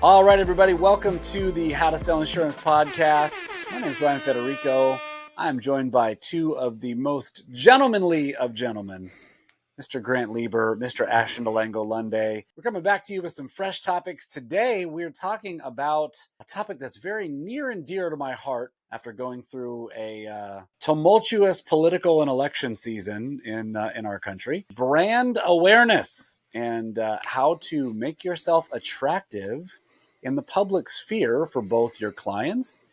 All right, everybody, welcome to the How to Sell Insurance podcast. My name is Ryan Federico. I'm joined by two of the most gentlemanly of gentlemen, Mr. Grant Lieber, Mr. Ashton Delango Lunday. We're coming back to you with some fresh topics. Today, we're talking about a topic that's very near and dear to my heart after going through a tumultuous political and election season in our country. Brand awareness and how to make yourself attractive in the public sphere for both your clients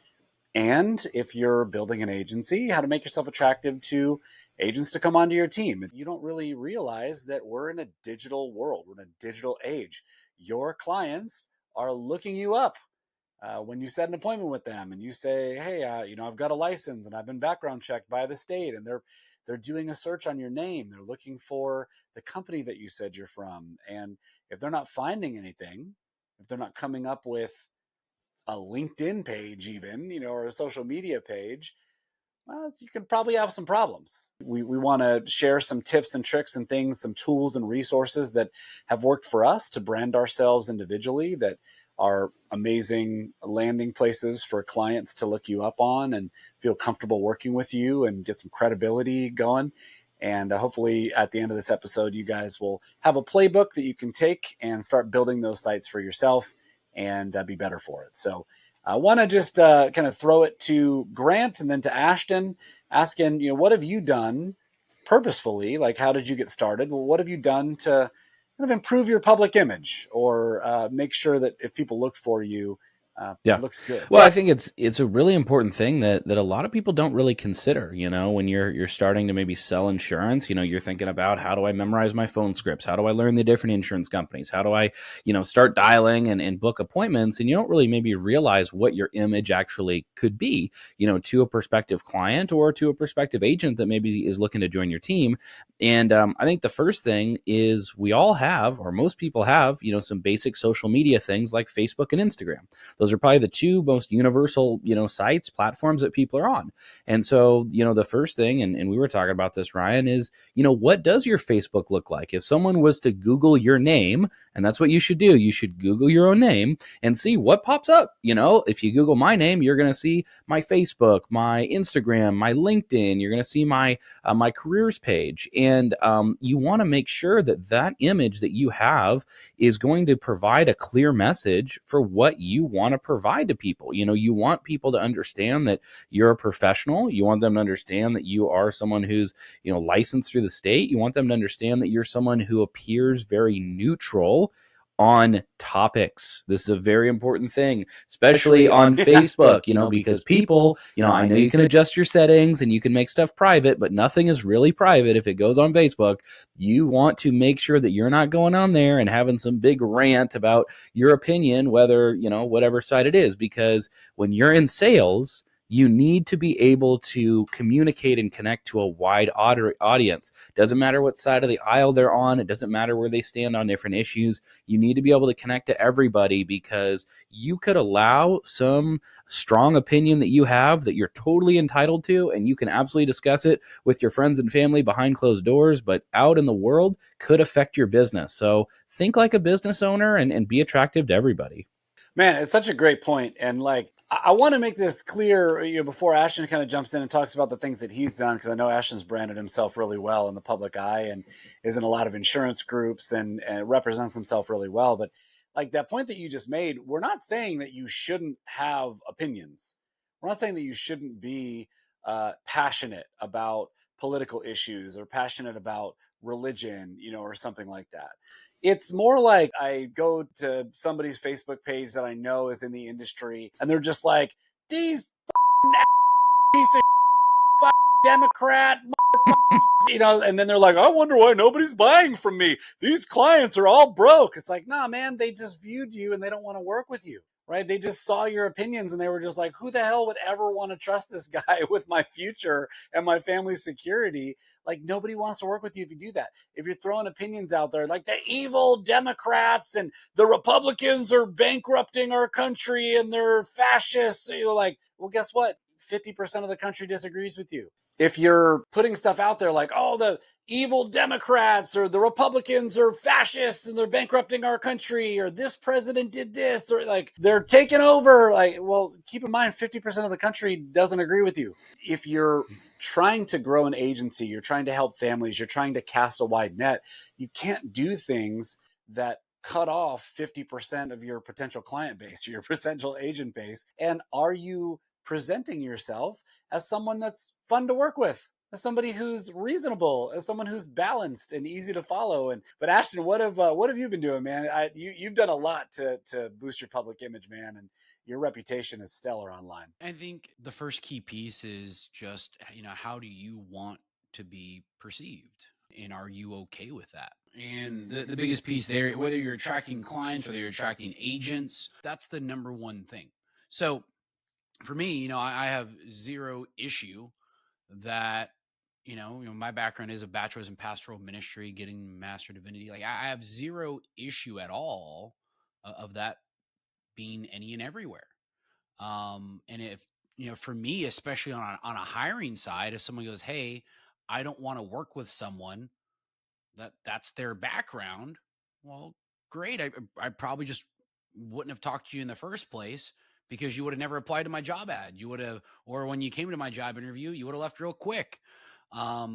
and, if you're building an agency, how to make yourself attractive to agents to come onto your team. You don't really realize that we're in a digital world. We're in a digital age. Your clients are looking you up when you set an appointment with them and you say, hey, I've got a license and I've been background checked by the state, and they're doing a search on your name. They're looking for the company that you said you're from. And if they're not finding anything, if they're not coming up with a LinkedIn page even, or a social media page, well, you can probably have some problems. We want to share some tips and tricks and things, some tools and resources that have worked for us to brand ourselves individually, that are amazing landing places for clients to look you up on and feel comfortable working with you and get some credibility going. And hopefully at the end of this episode, you guys will have a playbook that you can take and start building those sites for yourself and be better for it. So I want to just kind of throw it to Grant and then to Ashton, asking, what have you done purposefully? Like, how did you get started? Well, what have you done to kind of improve your public image or make sure that if people look for you, it looks good? Well, I think it's a really important thing that a lot of people don't really consider. When you're starting to maybe sell insurance, you're thinking about, how do I memorize my phone scripts? How do I learn the different insurance companies? How do I, start dialing and book appointments? And you don't really maybe realize what your image actually could be, to a prospective client or to a prospective agent that maybe is looking to join your team. And I think the first thing is we all have, or most people have, some basic social media things like Facebook and Instagram. Those are probably the two most universal, sites, platforms that people are on. And so, the first thing, and we were talking about this, Ryan, is, what does your Facebook look like? If someone was to Google your name, and that's what you should do, you should Google your own name and see what pops up. If you Google my name, you're going to see my Facebook, my Instagram, my LinkedIn, you're going to see my careers page. And you want to make sure that image that you have is going to provide a clear message for what you want to provide to people. You want people to understand that you're a professional. You want them to understand that you are someone who's, licensed through the state. You want them to understand that you're someone who appears very neutral on topics. This is a very important thing, especially on Facebook, because people, I know you can adjust your settings and you can make stuff private, but nothing is really private if it goes on Facebook. You want to make sure that you're not going on there and having some big rant about your opinion, whether, whatever side it is, because when you're in sales, you need to be able to communicate and connect to a wide audience. Doesn't matter what side of the aisle they're on. It doesn't matter where they stand on different issues. You need to be able to connect to everybody, because you could allow some strong opinion that you have that you're totally entitled to, and you can absolutely discuss it with your friends and family behind closed doors, but out in the world could affect your business. So think like a business owner and be attractive to everybody. Man, it's such a great point. And I want to make this clear, before Ashton kind of jumps in and talks about the things that he's done, because I know Ashton's branded himself really well in the public eye and is in a lot of insurance groups and represents himself really well. But that point that you just made, we're not saying that you shouldn't have opinions. We're not saying that you shouldn't be passionate about political issues or passionate about religion, or something like that. It's more like I go to somebody's Facebook page that I know is in the industry, and they're just like, these piece of Democrat, and then they're like, I wonder why nobody's buying from me. These clients are all broke. It's like, nah, man, they just viewed you and they don't want to work with you. Right? They just saw your opinions and they were just like, who the hell would ever want to trust this guy with my future and my family's security? Nobody wants to work with you if you do that. If you're throwing opinions out there like the evil Democrats and the Republicans are bankrupting our country and they're fascists, well, guess what? 50% of the country disagrees with you. If you're putting stuff out there like, oh, the evil Democrats or the Republicans are fascists and they're bankrupting our country, or this president did this, or like they're taking over. Like, well, keep in mind, 50% of the country doesn't agree with you. If you're trying to grow an agency, you're trying to help families, you're trying to cast a wide net, you can't do things that cut off 50% of your potential client base, your potential agent base. And are you presenting yourself as someone that's fun to work with, as somebody who's reasonable, as someone who's balanced and easy to follow? And but Ashton, what have you been doing, man? You've done a lot to boost your public image, man, and your reputation is stellar online. I think the first key piece is just, how do you want to be perceived? And are you okay with that? And the biggest piece there, whether you're attracting clients, whether you're attracting agents, that's the number one thing. So for me, I have zero issue that, my background is a bachelor's in pastoral ministry, getting master divinity. Like I have zero issue at all of that being any and everywhere. And if, for me, especially on a hiring side, if someone goes, hey, I don't want to work with someone that's their background, well, great. I probably just wouldn't have talked to you in the first place because you would have never applied to my job ad. You would have, or when you came to my job interview, you would have left real quick. I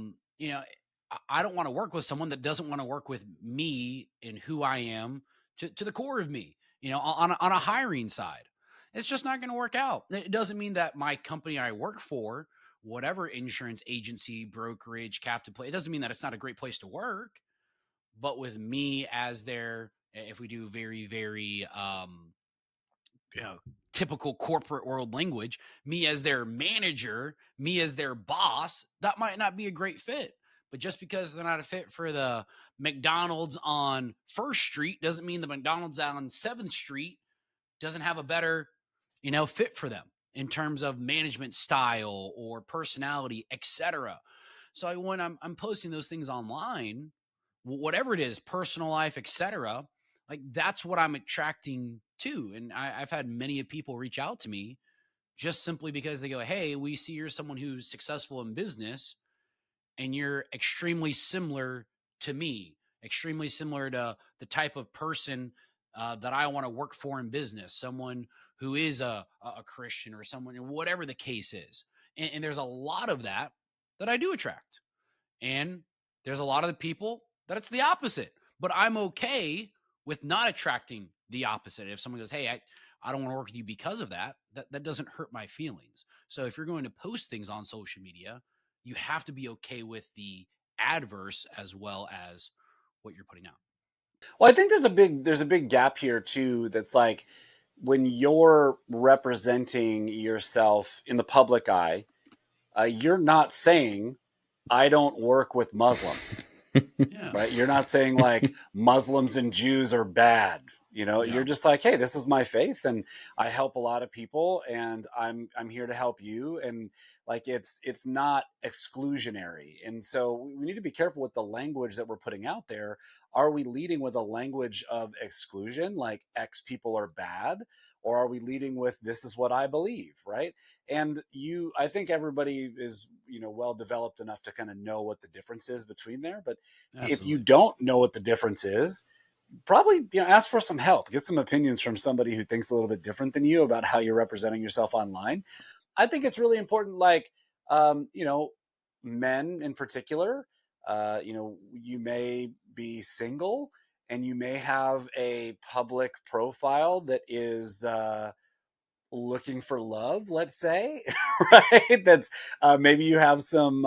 don't want to work with someone that doesn't want to work with me and who I am to the core of me, on a hiring side. It's just not going to work out. It doesn't mean that my company I work for, whatever insurance agency, brokerage, captive play, it doesn't mean that it's not a great place to work. But with me as their, if we do very, very, typical corporate world language, me as their manager, me as their boss, that might not be a great fit. But just because they're not a fit for the McDonald's on First Street doesn't mean the McDonald's on 7th Street doesn't have a better, fit for them in terms of management style or personality, etc. So when I'm posting those things online, whatever it is, personal life, etc., like that's what I'm attracting to. And I've had many people reach out to me just simply because they go, hey, we see you're someone who's successful in business and you're extremely similar to me, extremely similar to the type of person that I want to work for in business, someone who is a Christian or someone, whatever the case is. And there's a lot of that I do attract. And there's a lot of the people that it's the opposite, but I'm okay with not attracting the opposite. If someone goes, hey, I don't want to work with you because of that doesn't hurt my feelings. So if you're going to post things on social media, you have to be okay with the adverse as well as what you're putting out. Well, I think there's a big gap here too. That's like when you're representing yourself in the public eye, you're not saying I don't work with Muslims. Yeah. Right? You're not saying like Muslims and Jews are bad. Yeah. You're just like, hey, this is my faith, and I help a lot of people, and I'm here to help you, and like it's not exclusionary. And so we need to be careful with the language that we're putting out there. Are we leading with a language of exclusion, like X people are bad, or are we leading with this is what I believe, right? And I think everybody is well developed enough to kind of know what the difference is between there. But if you Absolutely. don't know what the difference is, probably ask for some help, get some opinions from somebody who thinks a little bit different than you about how you're representing yourself online. I think it's really important, like men in particular. You may be single and you may have a public profile that is looking for love, let's say, right? That's maybe you have some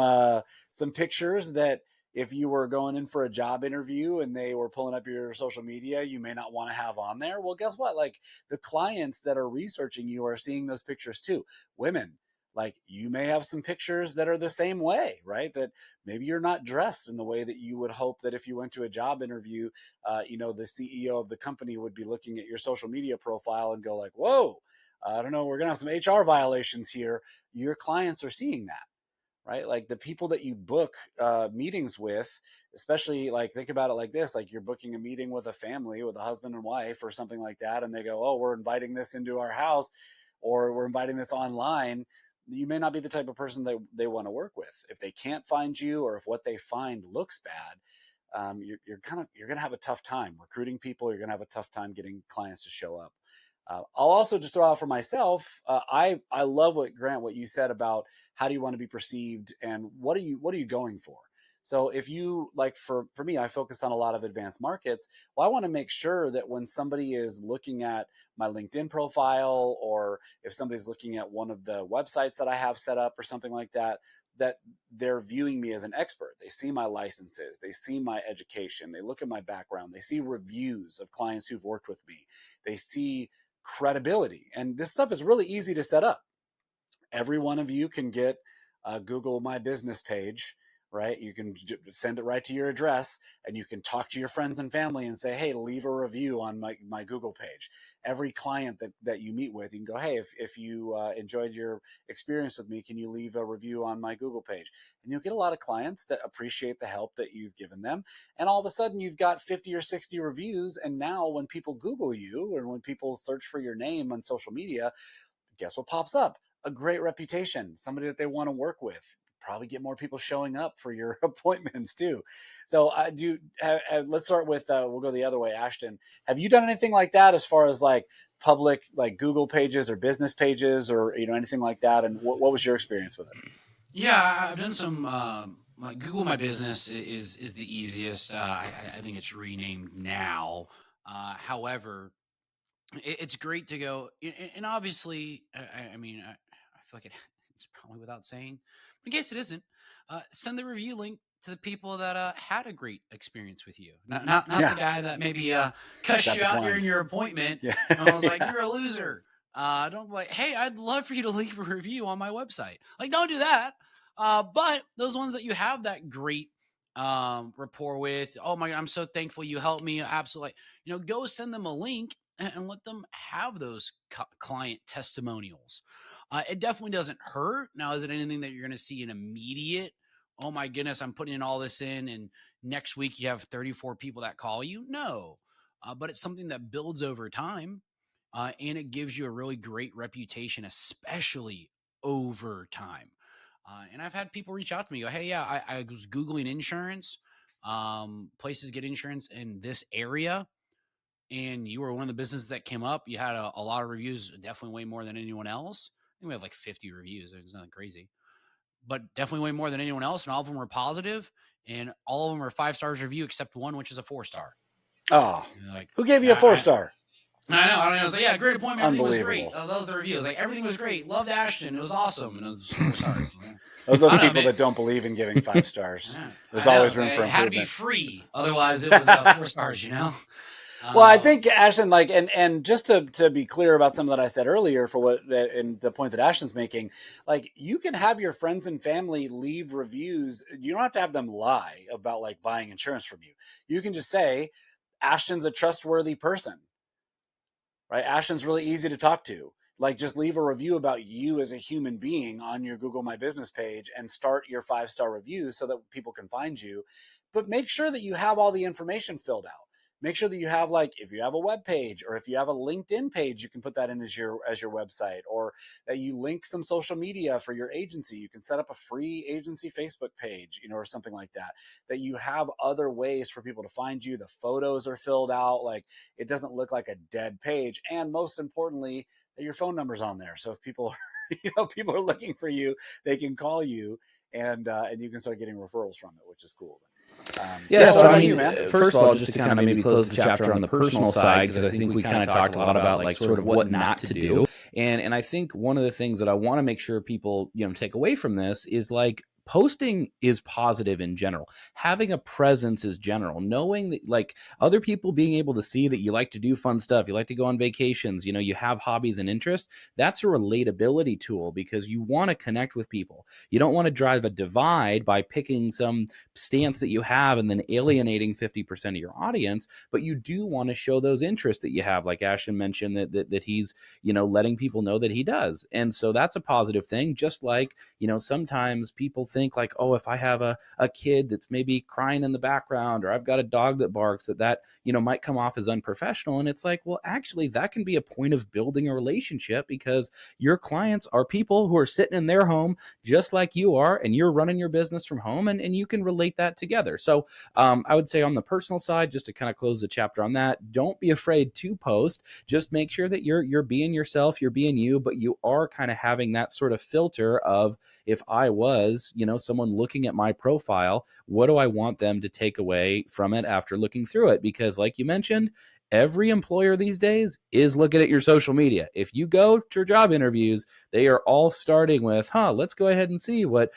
pictures that if you were going in for a job interview and they were pulling up your social media, you may not want to have on there. Well, guess what? Like the clients that are researching you are seeing those pictures too. Women, like you may have some pictures that are the same way, right? That maybe you're not dressed in the way that you would hope that if you went to a job interview, the CEO of the company would be looking at your social media profile and go like, whoa, I don't know, we're going to have some HR violations here. Your clients are seeing that, right? Like the people that you book meetings with, especially like think about it like this, like you're booking a meeting with a family, with a husband and wife or something like that. And they go, oh, we're inviting this into our house or we're inviting this online. you may not be the type of person they want to work with. If they can't find you, or if what they find looks bad, you're going to have a tough time recruiting people. You're going to have a tough time getting clients to show up. I'll also just throw out for myself. I love what you said about how do you want to be perceived and what are you going for? So if you like, for me, I focused on a lot of advanced markets. Well, I want to make sure that when somebody is looking at my LinkedIn profile, or if somebody's looking at one of the websites that I have set up or something like that, that they're viewing me as an expert. They see my licenses, they see my education, they look at my background, they see reviews of clients who've worked with me, they see credibility. And this stuff is really easy to set up. Every one of you can get a Google My Business page, right? You can send it right to your address, and you can talk to your friends and family and say, hey, leave a review on my Google page. Every client that you meet with, you can go, hey, if you enjoyed your experience with me, can you leave a review on my Google page? And you'll get a lot of clients that appreciate the help that you've given them. And all of a sudden you've got 50 or 60 reviews. And now when people Google you, or when people search for your name on social media, guess what pops up? A great reputation, somebody that they want to work with. Probably get more people showing up for your appointments too. So let's start with, we'll go the other way. Ashton, have you done anything like that as far as like public, like Google pages or business pages, or, anything like that? And what was your experience with it? Yeah, I've done some, like Google My Business is the easiest. I think it's renamed now. However, it's great to go, and obviously, I mean, I feel like it's probably without saying, but in case it isn't, send the review link to the people that had a great experience with you. Not the guy that maybe cussed you out during your appointment. Yeah. And I was like, you're a loser. Don't be like, hey, I'd love for you to leave a review on my website. Like, don't do that. But those ones that you have that great rapport with, oh my God, I'm so thankful you helped me. Absolutely. Go send them a link and let them have those client testimonials. It definitely doesn't hurt. Now, is it anything that you're going to see an immediate, oh my goodness, I'm putting all this in, and next week you have 34 people that call you? No. But it's something that builds over time, and it gives you a really great reputation, especially over time. And I've had people reach out to me, go, hey, yeah, I was Googling insurance, places get insurance in this area, and you were one of the businesses that came up. You had a lot of reviews, definitely way more than anyone else. I think we have like 50 reviews. There's nothing crazy, but definitely way more than anyone else. And all of them were positive, and all of them are 5 stars review, except one, which is a 4-star. Oh, like, who gave you a 4-star? I know. I was like, yeah, great appointment. Everything was great. That was the review. Like, everything was great. Loved Ashton. It was awesome. And it was 4 stars. Those people that don't believe in giving 5 stars. Yeah. There's always room for improvement. It had to be free. Otherwise, it was 4 stars, Well, I think Ashton, like, and just to be clear about something that I said earlier, and the point that Ashton's making, like, you can have your friends and family leave reviews. You don't have to have them lie about like buying insurance from you. You can just say, Ashton's a trustworthy person, right? Ashton's really easy to talk to. Like, just leave a review about you as a human being on your Google My Business page and start your 5-star reviews so that people can find you. But make sure that you have all the information filled out. Make sure that you have, like, if you have a web page, or if you have a LinkedIn page, you can put that in as your website, or that you link some social media for your agency. You can set up a free agency Facebook page, or something like that, that you have other ways for people to find you. The photos are filled out. Like, it doesn't look like a dead page. And most importantly, that your phone number's on there. So if people, people are looking for you, they can call you, and you can start getting referrals from it, which is cool. So I mean, first of all, just to kind of maybe close the chapter on the personal side, because I think we kind of talked a lot about like sort of what not to do. And I think one of the things that I want to make sure people, take away from this is like, posting is positive in general. Having a presence is general. Knowing that, like, other people being able to see that you like to do fun stuff, you like to go on vacations, you have hobbies and interests, that's a relatability tool, because you want to connect with people. You don't want to drive a divide by picking some stance that you have and then alienating 50% of your audience, but you do want to show those interests that you have, like Ashton mentioned, that he's, letting people know that he does. And so that's a positive thing. Just like, sometimes people think like, oh, if I have a kid that's maybe crying in the background, or I've got a dog that barks, that might come off as unprofessional. And it's like, well, actually, that can be a point of building a relationship, because your clients are people who are sitting in their home just like you are, and you're running your business from home, and you can relate that together. So I would say on the personal side, just to kind of close the chapter on that, don't be afraid to post. Just make sure that you're being yourself, you're being you, but you are kind of having that sort of filter of, if I was, someone looking at my profile, what do I want them to take away from it after looking through it? Because like you mentioned, every employer these days is looking at your social media. If you go to job interviews, they are all starting with, let's go ahead and see what,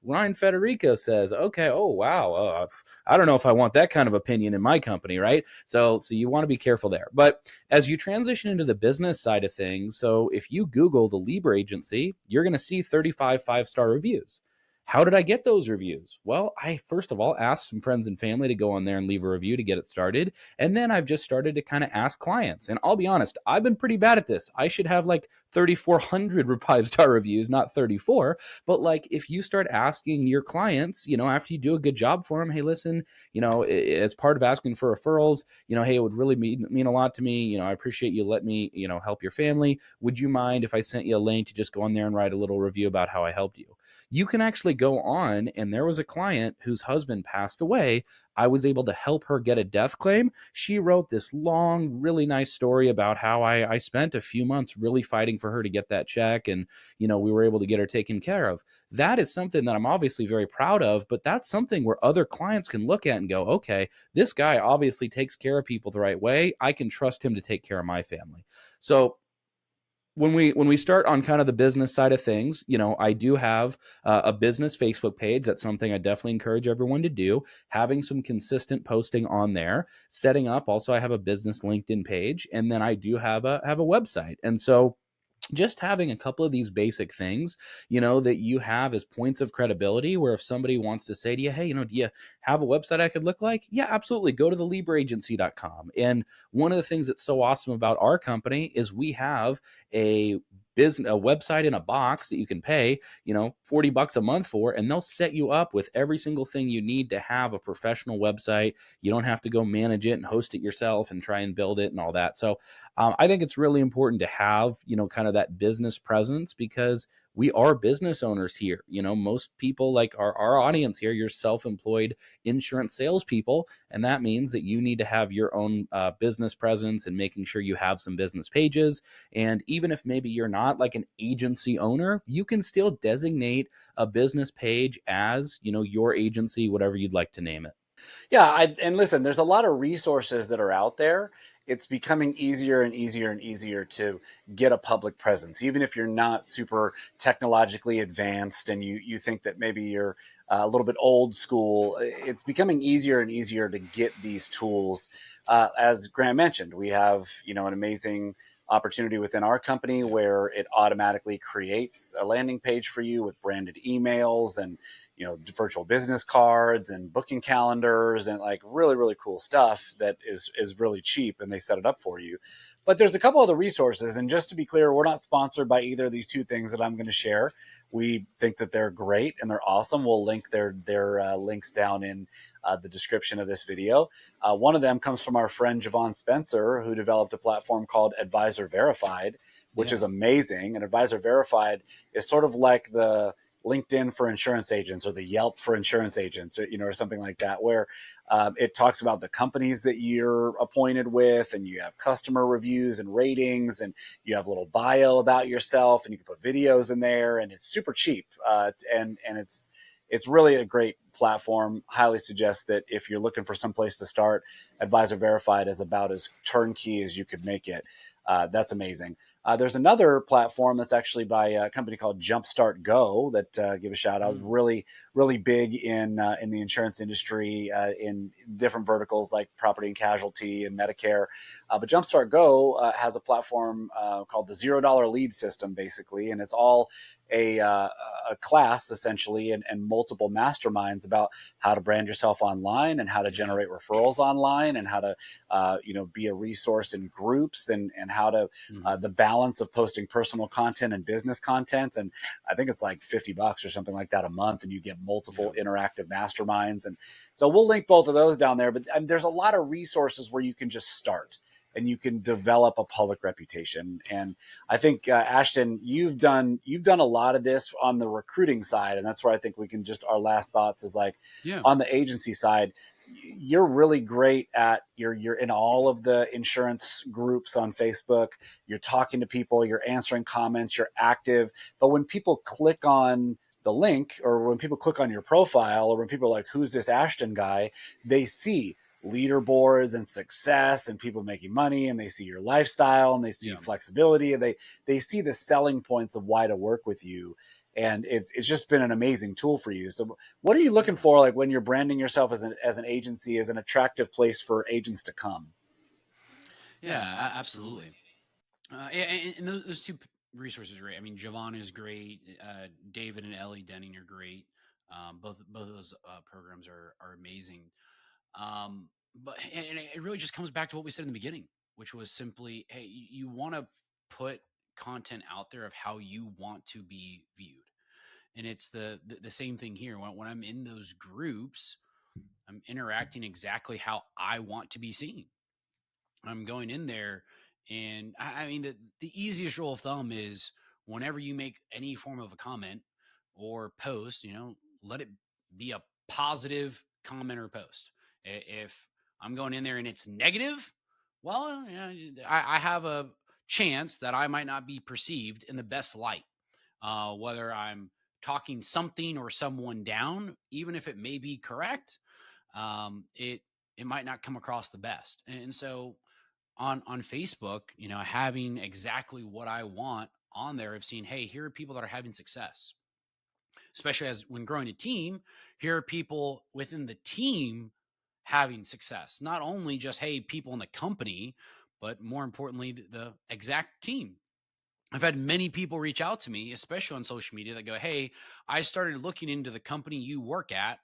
Ryan Federico says. Okay. Oh, wow. I don't know if I want that kind of opinion in my company, right? So you want to be careful there. But as you transition into the business side of things, so if you Google the Lieber Agency, you're going to see 35 five-star reviews. How did I get those reviews? Well, I first of all asked some friends and family to go on there and leave a review to get it started. And then I've just started to kind of ask clients. And I'll be honest, I've been pretty bad at this. I should have like 3,400 five-star reviews, not 34. But like, if you start asking your clients, after you do a good job for them, hey, listen, as part of asking for referrals, hey, it would really mean a lot to me. I appreciate you let me, help your family. Would you mind if I sent you a link to just go on there and write a little review about how I helped you? You can actually go on, and there was a client whose husband passed away. I was able to help her get a death claim. She wrote this long, really nice story about how I spent a few months really fighting for her to get that check. And, we were able to get her taken care of. That is something that I'm obviously very proud of, but that's something where other clients can look at and go, okay, this guy obviously takes care of people the right way. I can trust him to take care of my family. So when we start on kind of the business side of things, I do have a business Facebook page. That's something I definitely encourage everyone to do. Having some consistent posting on there, setting up. Also, I have a business LinkedIn page, and then I do have a website. And so just having a couple of these basic things, that you have as points of credibility, where if somebody wants to say to you, hey, do you have a website I could look like? Yeah, absolutely. Go to the libraagency.com. And one of the things that's so awesome about our company is we have a website in a box that you can pay, $40 a month for, and they'll set you up with every single thing you need to have a professional website. You don't have to go manage it and host it yourself and try and build it and all that. So I think it's really important to have, kind of that business presence, because we are business owners here. Most people, like our audience here, you're self-employed insurance salespeople. And that means that you need to have your own business presence and making sure you have some business pages. And even if maybe you're not like an agency owner, you can still designate a business page as, your agency, whatever you'd like to name it. Yeah, and listen, there's a lot of resources that are out there. It's becoming easier and easier and easier to get a public presence, even if you're not super technologically advanced and you think that maybe you're a little bit old school. It's becoming easier and easier to get these tools. As Graham mentioned, we have an amazing opportunity within our company where it automatically creates a landing page for you with branded emails and virtual business cards and booking calendars and like really, really cool stuff that is really cheap, and they set it up for you. But there's a couple other resources. And just to be clear, we're not sponsored by either of these two things that I'm going to share. We think that they're great and they're awesome. We'll link their links down in the description of this video. One of them comes from our friend Javon Spencer, who developed a platform called Advisor Verified, which is amazing. And Advisor Verified is sort of like the LinkedIn for insurance agents or the Yelp for insurance agents, or something like that, where it talks about the companies that you're appointed with, and you have customer reviews and ratings, and you have a little bio about yourself, and you can put videos in there, and it's super cheap. And it's really a great platform. Highly suggest that if you're looking for some place to start, Advisor Verified is about as turnkey as you could make it. That's amazing. There's another platform that's actually by a company called Jumpstart Go that give a shout out. Really, really big in the insurance industry in different verticals like property and casualty and Medicare. But Jumpstart Go has a platform called the $0 lead system, basically, and it's all a class essentially and multiple masterminds about how to brand yourself online and how to generate referrals online and how to, be a resource in groups and how to, the balance of posting personal content and business content. And I think it's like $50 or something like that a month, and you get multiple interactive masterminds. And so we'll link both of those down there. But there's a lot of resources where you can just start and you can develop a public reputation. And I think Ashton, you've done a lot of this on the recruiting side, and that's where I think we can just, our last thoughts is like on the agency side. You're really great at you're in all of the insurance groups on Facebook. You're talking to people, you're answering comments, you're active. But when people click on the link, or when people click on your profile, or when people are like, who's this Ashton guy, they see leaderboards and success and people making money, and they see your lifestyle and they see flexibility, and they see the selling points of why to work with you. And it's just been an amazing tool for you. So what are you looking for, like when you're branding yourself as an agency, as an attractive place for agents to come? Yeah, absolutely. And those two resources are great. I mean, Javon is great. David and Ellie Denning are great. Both of those programs are amazing. But and it really just comes back to what we said in the beginning, which was simply, hey, you want to put content out there of how you want to be viewed. And it's the same thing here. When I'm in those groups, I'm interacting exactly how I want to be seen. I'm going in there, and I mean, the easiest rule of thumb is whenever you make any form of a comment or post, let it be a positive comment or post. If I'm going in there and it's negative, well, I have a chance that I might not be perceived in the best light. Whether I'm talking something or someone down, even if it may be correct, it might not come across the best. And so on Facebook, having exactly what I want on there, of seeing, hey, here are people that are having success, especially as when growing a team. Here are people within the team having success, not only just, hey, people in the company, but more importantly, the exact team. I've had many people reach out to me, especially on social media, that go, hey, I started looking into the company you work at,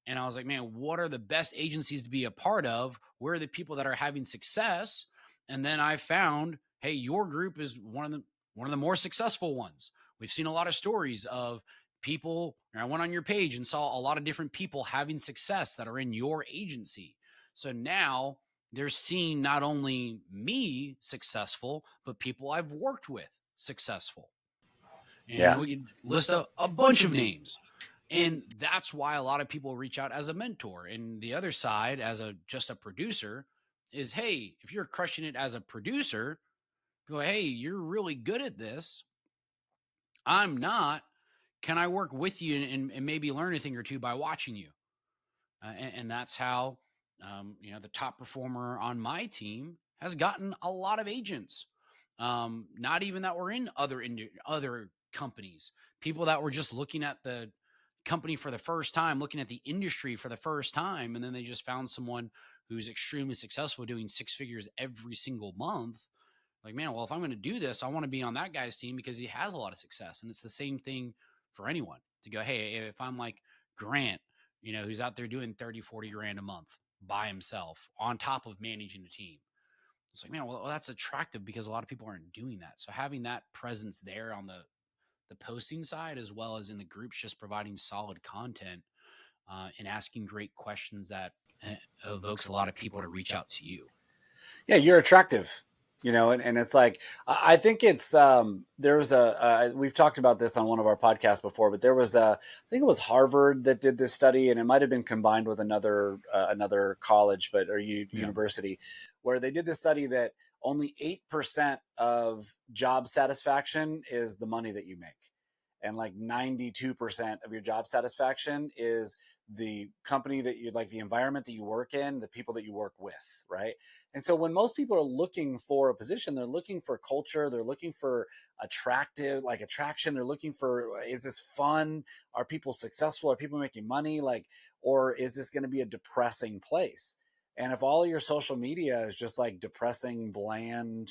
and I was like, man, what are the best agencies to be a part of? Where are the people that are having success? And then I found, hey, your group is one of the more successful ones. We've seen a lot of stories of people. I went on your page and saw a lot of different people having success that are in your agency. So now they're seeing not only me successful, but people I've worked with successful. And we list a bunch of names. And that's why a lot of people reach out as a mentor. And the other side, as just a producer, is, hey, if you're crushing it as a producer, go, hey, you're really good at this. I'm not. Can I work with you and maybe learn a thing or two by watching you? And that's how, the top performer on my team has gotten a lot of agents. Not even that were in other companies, people that were just looking at the company for the first time, looking at the industry for the first time, and then they just found someone who's extremely successful, doing six figures every single month. Like, man, well, if I'm going to do this, I want to be on that guy's team because he has a lot of success. And it's the same thing for anyone to go, hey, if I'm like Grant, who's out there doing 30, 40 grand a month by himself on top of managing a team. It's like, man, well, that's attractive because a lot of people aren't doing that. So having that presence there on the posting side, as well as in the groups, just providing solid content and asking great questions that evokes a lot of people to reach out to you. Yeah, you're attractive, and it's like, I think it's, there was we've talked about this on one of our podcasts before, but there was I think it was Harvard that did this study, and it might've been combined with another college, or university, where they did this study that only 8% of job satisfaction is the money that you make. And like 92% of your job satisfaction is the company that you like, the environment that you work in, the people that you work with, right? And so when most people are looking for a position, they're looking for culture, they're looking for attraction, they're looking for, is this fun? Are people successful? Are people making money? Or is this going to be a depressing place? And if all of your social media is just like depressing, bland,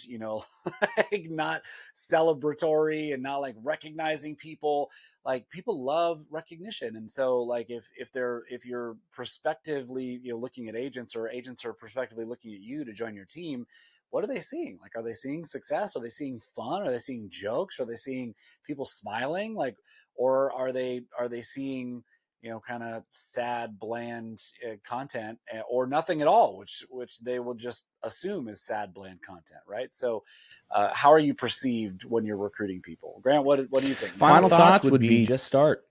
like not celebratory and not like recognizing people, like people love recognition. And so like if you're prospectively, looking at agents, or agents are prospectively looking at you to join your team, what are they seeing? Like, are they seeing success? Are they seeing fun? Are they seeing jokes? Are they seeing people smiling? Like, or are they seeing, kind of sad, bland content, or nothing at all, which they will just assume is sad, bland content, right? So, how are you perceived when you're recruiting people, Grant? What do you think? Final thoughts would be just start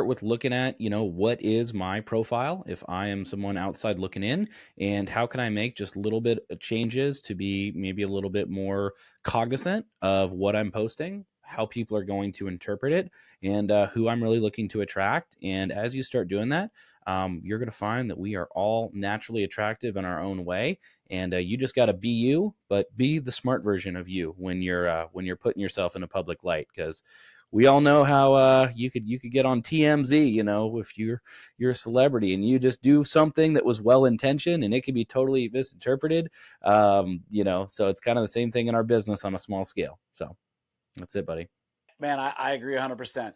with looking at, what is my profile if I am someone outside looking in, and how can I make just a little bit of changes to be maybe a little bit more cognizant of what I'm posting, how people are going to interpret it, and who I'm really looking to attract. And as you start doing that, you're going to find that we are all naturally attractive in our own way. And you just got to be you, but be the smart version of you when you're putting yourself in a public light, because we all know how you could get on TMZ, if you're a celebrity and you just do something that was well intentioned and it can be totally misinterpreted. So it's kind of the same thing in our business on a small scale. So that's it, buddy. Man, I agree 100%.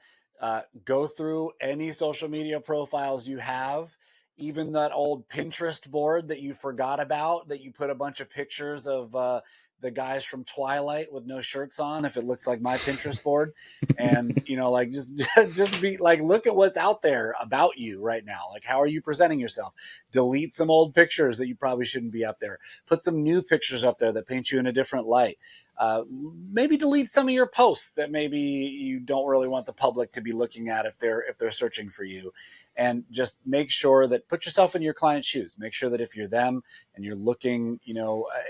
Go through any social media profiles you have, even that old Pinterest board that you forgot about, that you put a bunch of pictures of the guys from Twilight with no shirts on, if it looks like my Pinterest board. And, like just be like, look at what's out there about you right now. Like, how are you presenting yourself? Delete some old pictures that you probably shouldn't be up there. Put some new pictures up there that paint you in a different light. Maybe delete some of your posts that maybe you don't really want the public to be looking at if they're searching for you, and just make sure that, put yourself in your client's shoes. Make sure that if you're them and you're looking,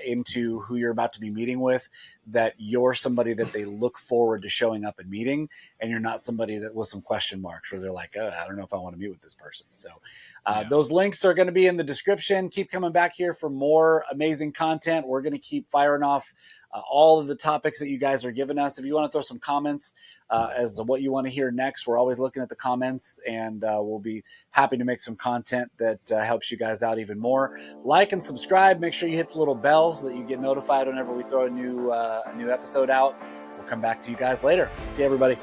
into who you're about to be meeting with, that you're somebody that they look forward to showing up and meeting, and you're not somebody that with some question marks where they're like, oh, I don't know if I want to meet with this person. So those links are going to be in the description. Keep coming back here for more amazing content. We're going to keep firing off all of the topics that you guys are giving us. If you want to throw some comments as to what you want to hear next, we're always looking at the comments, and we'll be happy to make some content that helps you guys out even more. Like and subscribe. Make sure you hit the little bell so that you get notified whenever we throw a new episode out. We'll come back to you guys later. See you, everybody.